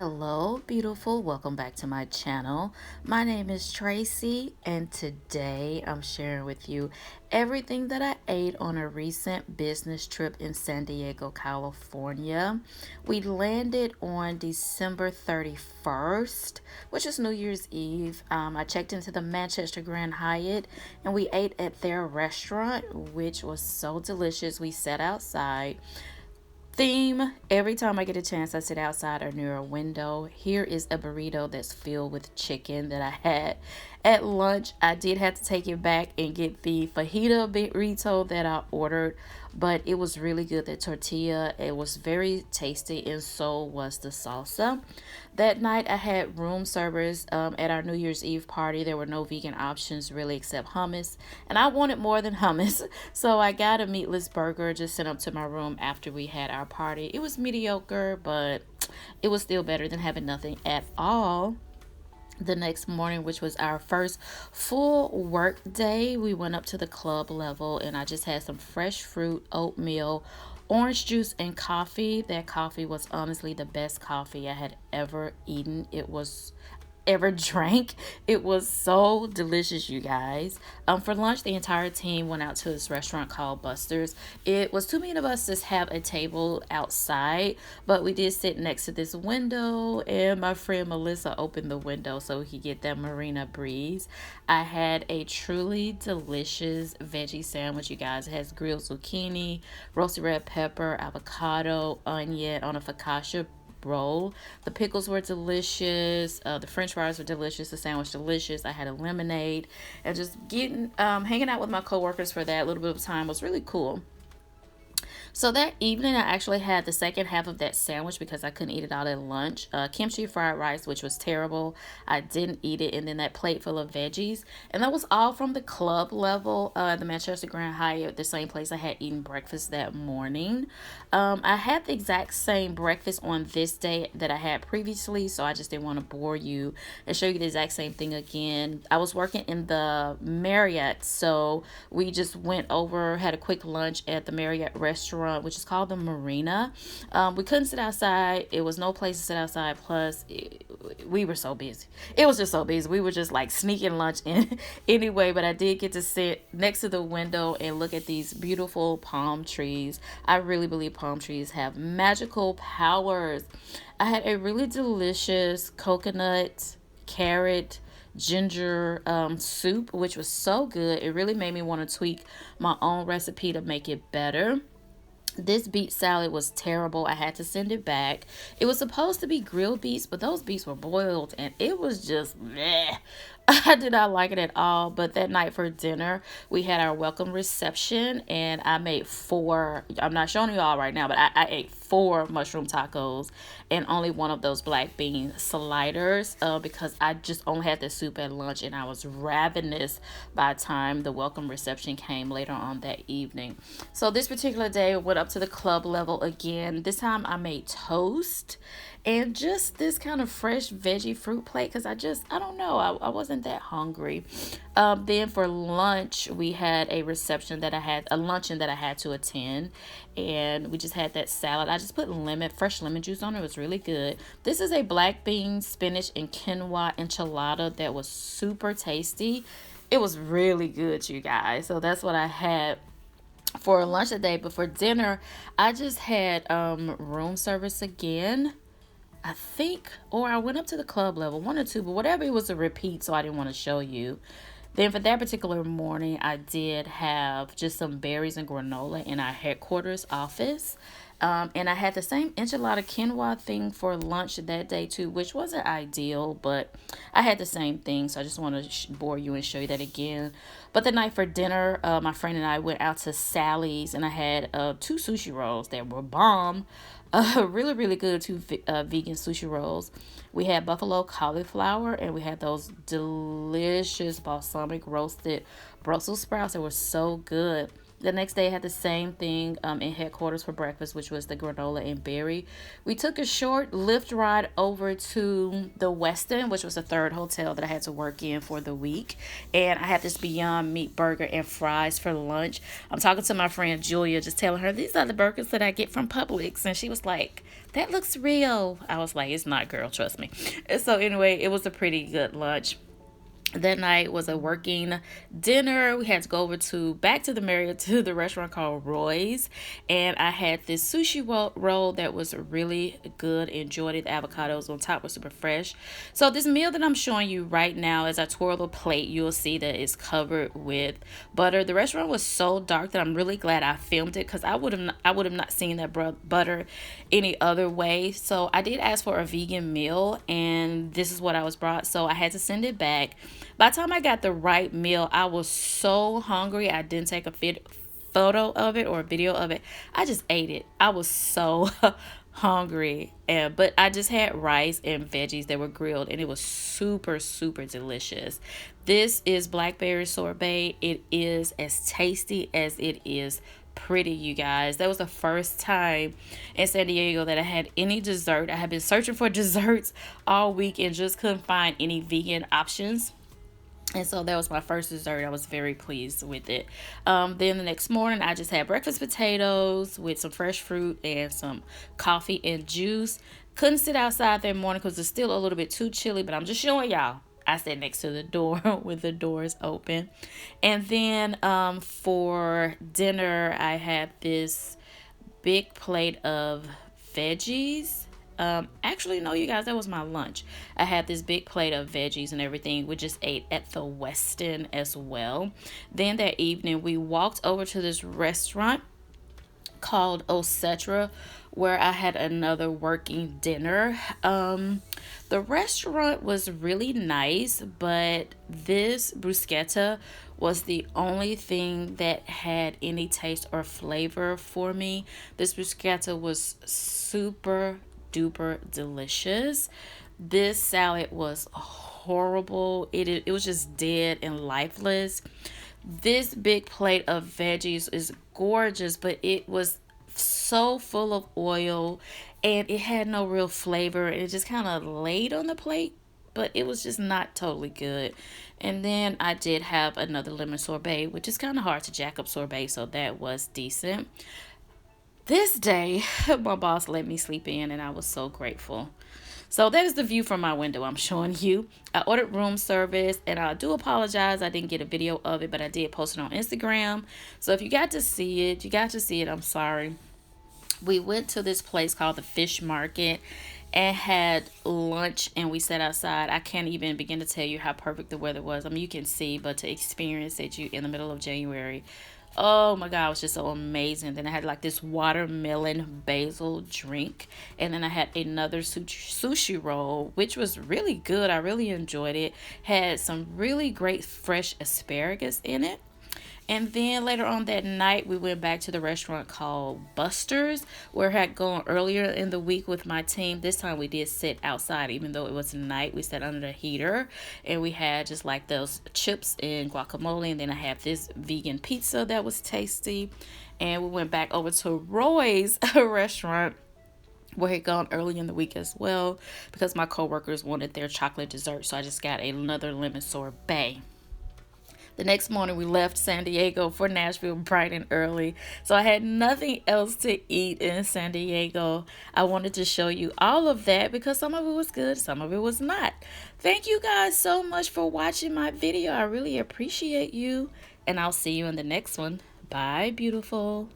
Hello, beautiful. Welcome back to my channel. My name is Tracy, and today I'm sharing with you everything that I ate on a recent business trip in San Diego, California. We landed on December 31st, which is New Year's Eve. I checked into the Manchester Grand Hyatt and we ate at their restaurant, which was so delicious. We sat outside. Theme: every time I get a chance, I sit outside or near a window. Here is a burrito that's filled with chicken that I had at lunch. I did have to take it back and get the fajita burrito that I ordered, but it was really good. The tortilla, it was very tasty, and so was the salsa. That night, I had room service at our New Year's Eve party. There were no vegan options really except hummus, and I wanted more than hummus, so I got a meatless burger just sent up to my room after we had our party. It was mediocre, but it was still better than having nothing at all. The next morning, which was our first full work day, we went up to the club level and I just had some fresh fruit, oatmeal, orange juice, and coffee. That coffee was honestly the best coffee I had ever eaten. It was ever drank. It was so delicious, you guys. For lunch, the entire team went out to this restaurant called Buster's. It was too many of us to have a table outside, but we did sit next to this window, and my friend Melissa opened the window so we could get that marina breeze. I had a truly delicious veggie sandwich, you guys. It has grilled zucchini, roasted red pepper, avocado, onion on a focaccia roll. The pickles were delicious. The French fries were delicious. The sandwich delicious. I had a lemonade, and just getting hanging out with my coworkers for that little bit of time was really cool. So that evening, I actually had the second half of that sandwich because I couldn't eat it all at lunch. Kimchi fried rice, which was terrible. I didn't eat it. And then that plate full of veggies. And that was all from the club level, the Manchester Grand Hyatt, the same place I had eaten breakfast that morning. I had the exact same breakfast on this day that I had previously, so I just didn't want to bore you and show you the exact same thing again. I was working in the Marriott, so we just went over, had a quick lunch at the Marriott restaurant, which is called the Marina. We couldn't sit outside. It was no place to sit outside. Plus, we were so busy. It was just so busy. We were just like sneaking lunch in anyway, but I did get to sit next to the window and look at these beautiful palm trees. I really believe palm trees have magical powers. I had a really delicious coconut, carrot, ginger soup, which was so good. It really made me want to tweak my own recipe to make it better. This beet salad was terrible. I had to send it back. It was supposed to be grilled beets, but those beets were boiled and it was just meh. I did not like it at all. But that night for dinner, we had our welcome reception and I made four. I'm not showing you all right now, but I ate four mushroom tacos and only one of those black bean sliders because I just only had the soup at lunch and I was ravenous by the time the welcome reception came later on that evening. So this particular day, I went up to the club level again. This time I made toast and just this kind of fresh veggie fruit plate because I don't know, I wasn't that hungry. Then for lunch, we had a luncheon that I had to attend, and we just had that salad. I just put fresh lemon juice on it. It was really good. This is a black bean, spinach, and quinoa enchilada that was super tasty. It was really good, you guys. So that's what I had for lunch today. But for dinner, I just had room service again. I think, or I went up to the club level, one or two, but whatever, it was a repeat, so I didn't want to show you. Then for that particular morning, I did have just some berries and granola in our headquarters office. And I had the same enchilada quinoa thing for lunch that day too, which wasn't ideal, but I had the same thing. So I just want to bore you and show you that again. But the night for dinner, my friend and I went out to Sally's and I had two sushi rolls that were bomb. Really, really good two vegan sushi rolls. We had buffalo cauliflower and we had those delicious balsamic roasted Brussels sprouts that were so good. The next day, I had the same thing in headquarters for breakfast, which was the granola and berry. We took a short Lyft ride over to the Westin, which was the third hotel that I had to work in for the week. And I had this Beyond Meat burger and fries for lunch. I'm talking to my friend Julia, just telling her, these are the burgers that I get from Publix. And she was like, that looks real. I was like, it's not, girl, trust me. And so anyway, it was a pretty good lunch. That night was a working dinner. We had to go over to back to the Marriott to the restaurant called Roy's, and I had this sushi roll that was really good. Enjoyed it. The avocados on top were super fresh. So this meal that I'm showing you right now, as I twirl the plate, you'll see that it's covered with butter. The restaurant was so dark that I'm really glad I filmed it, because I would have not seen that butter any other way. So I did ask for a vegan meal, and this is what I was brought. So I had to send it back. By the time I got the right meal, I was so hungry. I didn't take a photo of it or a video of it. I just ate it. I was so hungry. But I just had rice and veggies that were grilled, and it was super, super delicious. This is blackberry sorbet. It is as tasty as it is pretty, you guys. That was the first time in San Diego that I had any dessert. I had been searching for desserts all week and just couldn't find any vegan options. And so that was my first dessert. I was very pleased with it. Then the next morning, I just had breakfast potatoes with some fresh fruit and some coffee and juice. Couldn't sit outside that morning because it's still a little bit too chilly, but I'm just showing y'all. I sat next to the door with the doors open. And then for dinner, I had this big plate of veggies. Actually, no, you guys, that was my lunch. I had this big plate of veggies and everything. We just ate at the Westin as well. Then that evening, we walked over to this restaurant called xoxo, where I had another working dinner. The restaurant was really nice, but this bruschetta was the only thing that had any taste or flavor for me. This bruschetta was super duper delicious. This salad was horrible. It was just dead and lifeless. This big plate of veggies is gorgeous, but it was so full of oil and it had no real flavor, and it just kind of laid on the plate, but it was just not totally good. And then I did have another lemon sorbet, which is kind of hard to jack up sorbet, so that was decent. This day, my boss let me sleep in, and I was so grateful. So that is the view from my window I'm showing you. I ordered room service, and I do apologize I didn't get a video of it, but I did post it on Instagram. So if you got to see it, you got to see it. I'm sorry. We went to this place called the Fish Market and had lunch, and we sat outside. I can't even begin to tell you how perfect the weather was. I mean, you can see, but to experience it in the middle of January, oh my God, it was just so amazing. Then I had like this watermelon basil drink. And then I had another sushi roll, which was really good. I really enjoyed it. Had some really great fresh asparagus in it. And then later on that night, we went back to the restaurant called Buster's, where I had gone earlier in the week with my team. This time we did sit outside, even though it was night. We sat under the heater, and we had just like those chips and guacamole. And then I had this vegan pizza that was tasty. And we went back over to Roy's restaurant, where had gone early in the week as well, because my coworkers wanted their chocolate dessert. So I just got another lemon sorbet. The next morning, we left San Diego for Nashville bright and early. So I had nothing else to eat in San Diego. I wanted to show you all of that because some of it was good, some of it was not. Thank you guys so much for watching my video. I really appreciate you. And I'll see you in the next one. Bye, beautiful.